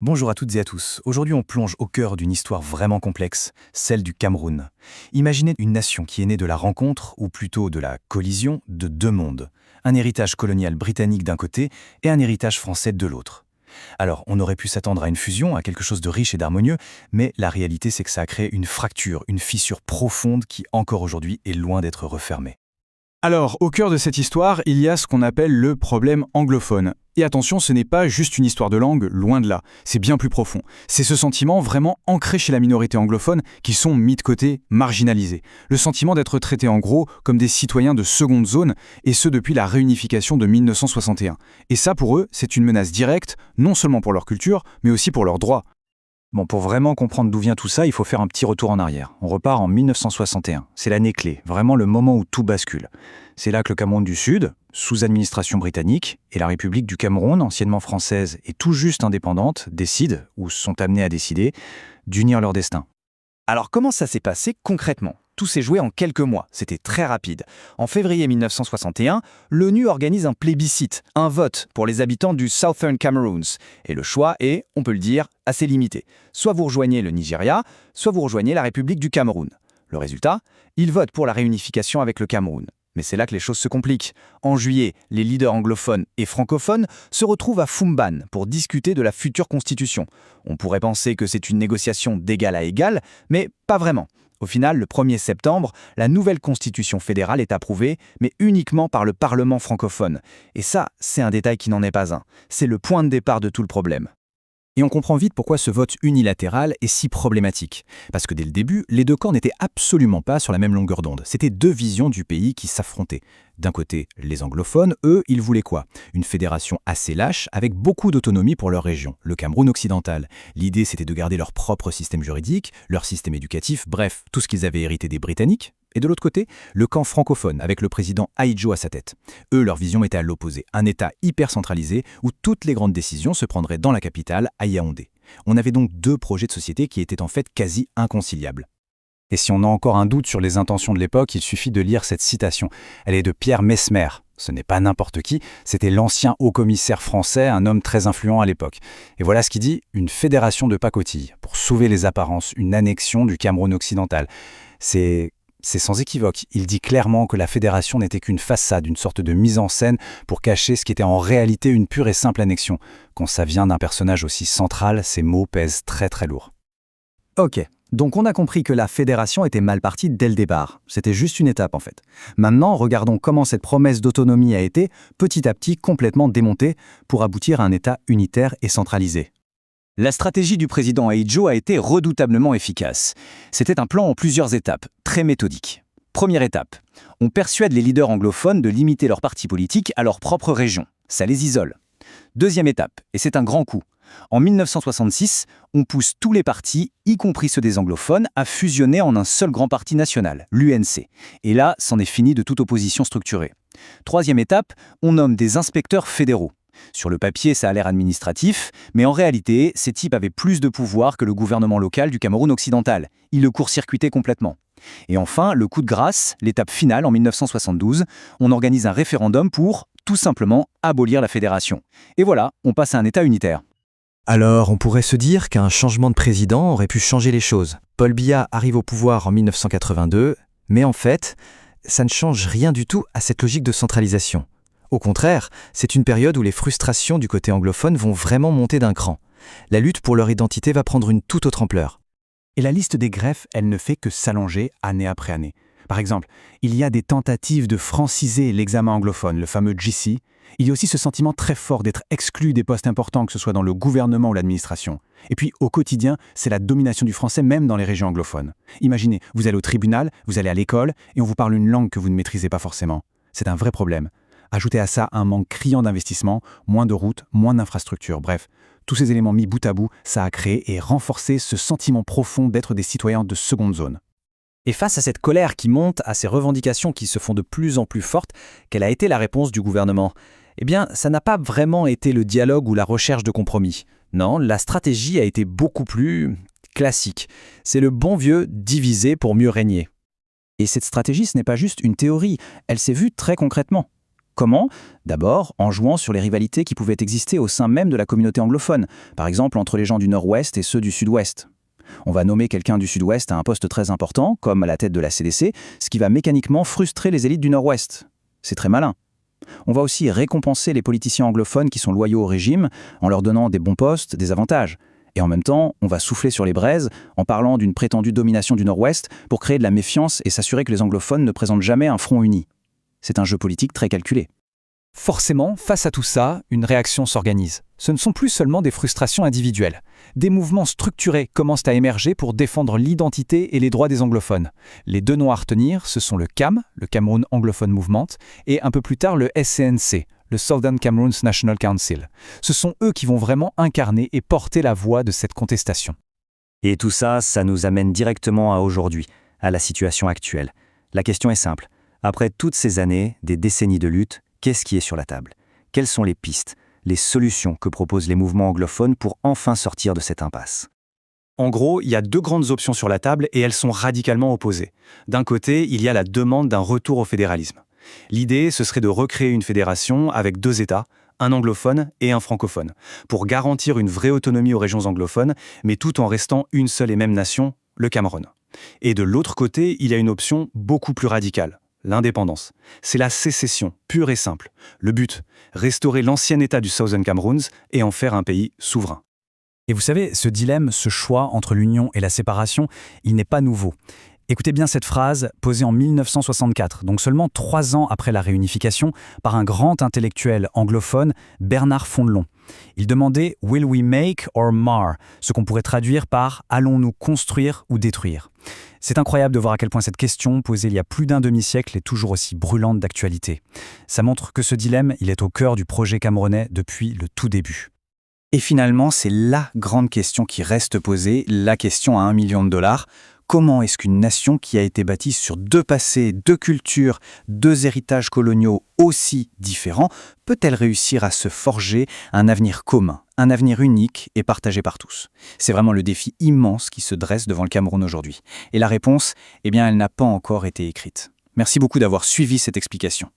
Bonjour à toutes et à tous. Aujourd'hui, on plonge au cœur d'une histoire vraiment complexe, celle du Cameroun. Imaginez une nation qui est née de la rencontre, ou plutôt de la collision, de deux mondes. Un héritage colonial britannique d'un côté et un héritage français de l'autre. Alors, on aurait pu s'attendre à une fusion, à quelque chose de riche et d'harmonieux, mais la réalité, c'est que ça a créé une fracture, une fissure profonde qui, encore aujourd'hui, est loin d'être refermée. Alors, au cœur de cette histoire, il y a ce qu'on appelle le problème anglophone. Et attention, ce n'est pas juste une histoire de langue, loin de là. C'est bien plus profond. C'est ce sentiment vraiment ancré chez la minorité anglophone qui sont mis de côté, marginalisés. Le sentiment d'être traités en gros comme des citoyens de seconde zone, et ce depuis la réunification de 1961. Et ça, pour eux, c'est une menace directe, non seulement pour leur culture, mais aussi pour leurs droits. Bon, pour vraiment comprendre d'où vient tout ça, il faut faire un petit retour en arrière. On repart en 1961. C'est l'année clé, vraiment le moment où tout bascule. C'est là que le Cameroun du Sud, sous administration britannique, et la République du Cameroun, anciennement française et tout juste indépendante, décident, ou sont amenés à décider, d'unir leur destin. Alors comment ça s'est passé concrètement? Tout s'est joué en quelques mois, c'était très rapide. En février 1961, l'ONU organise un plébiscite, un vote pour les habitants du Southern Cameroons. Et le choix est, on peut le dire, assez limité. Soit vous rejoignez le Nigeria, soit vous rejoignez la République du Cameroun. Le résultat? Ils votent pour la réunification avec le Cameroun. Mais c'est là que les choses se compliquent. En juillet, les leaders anglophones et francophones se retrouvent à Fumban pour discuter de la future constitution. On pourrait penser que c'est une négociation d'égal à égal, mais pas vraiment. Au final, le 1er septembre, la nouvelle constitution fédérale est approuvée, mais uniquement par le Parlement francophone. Et ça, c'est un détail qui n'en est pas un. C'est le point de départ de tout le problème. Et on comprend vite pourquoi ce vote unilatéral est si problématique. Parce que dès le début, les deux camps n'étaient absolument pas sur la même longueur d'onde. C'était deux visions du pays qui s'affrontaient. D'un côté, les anglophones, eux, ils voulaient quoi? Une fédération assez lâche, avec beaucoup d'autonomie pour leur région, le Cameroun occidental. L'idée, c'était de garder leur propre système juridique, leur système éducatif, bref, tout ce qu'ils avaient hérité des Britanniques. Et de l'autre côté, le camp francophone, avec le président Ahidjo à sa tête. Eux, leur vision était à l'opposé, un État hyper centralisé où toutes les grandes décisions se prendraient dans la capitale, à Yaoundé. On avait donc deux projets de société qui étaient en fait quasi inconciliables. Et si on a encore un doute sur les intentions de l'époque, il suffit de lire cette citation. Elle est de Pierre Messmer. Ce n'est pas n'importe qui, c'était l'ancien haut-commissaire français, un homme très influent à l'époque. Et voilà ce qu'il dit, une fédération de pacotille, pour sauver les apparences, une annexion du Cameroun occidental. C'est sans équivoque. Il dit clairement que la fédération n'était qu'une façade, une sorte de mise en scène pour cacher ce qui était en réalité une pure et simple annexion. Quand ça vient d'un personnage aussi central, ces mots pèsent très très lourd. Ok, donc on a compris que la fédération était mal partie dès le départ. C'était juste une étape en fait. Maintenant, regardons comment cette promesse d'autonomie a été, petit à petit, complètement démontée pour aboutir à un État unitaire et centralisé. La stratégie du président Ahidjo a été redoutablement efficace. C'était un plan en plusieurs étapes, très méthodique. Première étape, on persuade les leaders anglophones de limiter leur parti politique à leur propre région. Ça les isole. Deuxième étape, et c'est un grand coup. En 1966, on pousse tous les partis, y compris ceux des anglophones, à fusionner en un seul grand parti national, l'UNC. Et là, c'en est fini de toute opposition structurée. Troisième étape, on nomme des inspecteurs fédéraux. Sur le papier, ça a l'air administratif, mais en réalité, ces types avaient plus de pouvoir que le gouvernement local du Cameroun occidental. Ils le court-circuitaient complètement. Et enfin, le coup de grâce, l'étape finale en 1972, on organise un référendum pour, tout simplement, abolir la fédération. Et voilà, on passe à un État unitaire. Alors, on pourrait se dire qu'un changement de président aurait pu changer les choses. Paul Biya arrive au pouvoir en 1982, mais en fait, ça ne change rien du tout à cette logique de centralisation. Au contraire, c'est une période où les frustrations du côté anglophone vont vraiment monter d'un cran. La lutte pour leur identité va prendre une toute autre ampleur. Et la liste des greffes, elle ne fait que s'allonger année après année. Par exemple, il y a des tentatives de franciser l'examen anglophone, le fameux GC. Il y a aussi ce sentiment très fort d'être exclu des postes importants, que ce soit dans le gouvernement ou l'administration. Et puis, au quotidien, c'est la domination du français même dans les régions anglophones. Imaginez, vous allez au tribunal, vous allez à l'école, et on vous parle une langue que vous ne maîtrisez pas forcément. C'est un vrai problème. Ajoutez à ça un manque criant d'investissement, moins de routes, moins d'infrastructures, bref. Tous ces éléments mis bout à bout, ça a créé et renforcé ce sentiment profond d'être des citoyens de seconde zone. Et face à cette colère qui monte, à ces revendications qui se font de plus en plus fortes, quelle a été la réponse du gouvernement? Eh bien, ça n'a pas vraiment été le dialogue ou la recherche de compromis. Non, la stratégie a été beaucoup plus classique. C'est le bon vieux diviser pour mieux régner. Et cette stratégie, ce n'est pas juste une théorie, elle s'est vue très concrètement. Comment? D'abord, en jouant sur les rivalités qui pouvaient exister au sein même de la communauté anglophone, par exemple entre les gens du Nord-Ouest et ceux du Sud-Ouest. On va nommer quelqu'un du Sud-Ouest à un poste très important, comme à la tête de la CDC, ce qui va mécaniquement frustrer les élites du Nord-Ouest. C'est très malin. On va aussi récompenser les politiciens anglophones qui sont loyaux au régime en leur donnant des bons postes, des avantages. Et en même temps, on va souffler sur les braises en parlant d'une prétendue domination du Nord-Ouest pour créer de la méfiance et s'assurer que les anglophones ne présentent jamais un front uni. C'est un jeu politique très calculé. Forcément, face à tout ça, une réaction s'organise. Ce ne sont plus seulement des frustrations individuelles. Des mouvements structurés commencent à émerger pour défendre l'identité et les droits des anglophones. Les deux noms à retenir, ce sont le CAM, le Cameroun Anglophone Movement, et un peu plus tard le SCNC, le Southern Cameroons National Council. Ce sont eux qui vont vraiment incarner et porter la voix de cette contestation. Et tout ça, ça nous amène directement à aujourd'hui, à la situation actuelle. La question est simple. Après toutes ces années, des décennies de lutte, qu'est-ce qui est sur la table? Quelles sont les pistes, les solutions que proposent les mouvements anglophones pour enfin sortir de cette impasse? En gros, il y a deux grandes options sur la table et elles sont radicalement opposées. D'un côté, il y a la demande d'un retour au fédéralisme. L'idée, ce serait de recréer une fédération avec deux États, un anglophone et un francophone, pour garantir une vraie autonomie aux régions anglophones, mais tout en restant une seule et même nation, le Cameroun. Et de l'autre côté, il y a une option beaucoup plus radicale. L'indépendance. C'est la sécession, pure et simple. Le but, restaurer l'ancien État du Southern Cameroons et en faire un pays souverain. Et vous savez, ce dilemme, ce choix entre l'union et la séparation, il n'est pas nouveau. Écoutez bien cette phrase, posée en 1964, donc seulement 3 ans après la réunification, par un grand intellectuel anglophone, Bernard Fondelon. Il demandait « Will we make or mar ?» ce qu'on pourrait traduire par « Allons-nous construire ou détruire ?» C'est incroyable de voir à quel point cette question, posée il y a plus d'un demi-siècle, est toujours aussi brûlante d'actualité. Ça montre que ce dilemme, il est au cœur du projet camerounais depuis le tout début. Et finalement, c'est la grande question qui reste posée, la question à $1 million. Comment est-ce qu'une nation qui a été bâtie sur deux passés, deux cultures, deux héritages coloniaux aussi différents, peut-elle réussir à se forger un avenir commun, un avenir unique et partagé par tous? C'est vraiment le défi immense qui se dresse devant le Cameroun aujourd'hui. Et la réponse, eh bien, elle n'a pas encore été écrite. Merci beaucoup d'avoir suivi cette explication.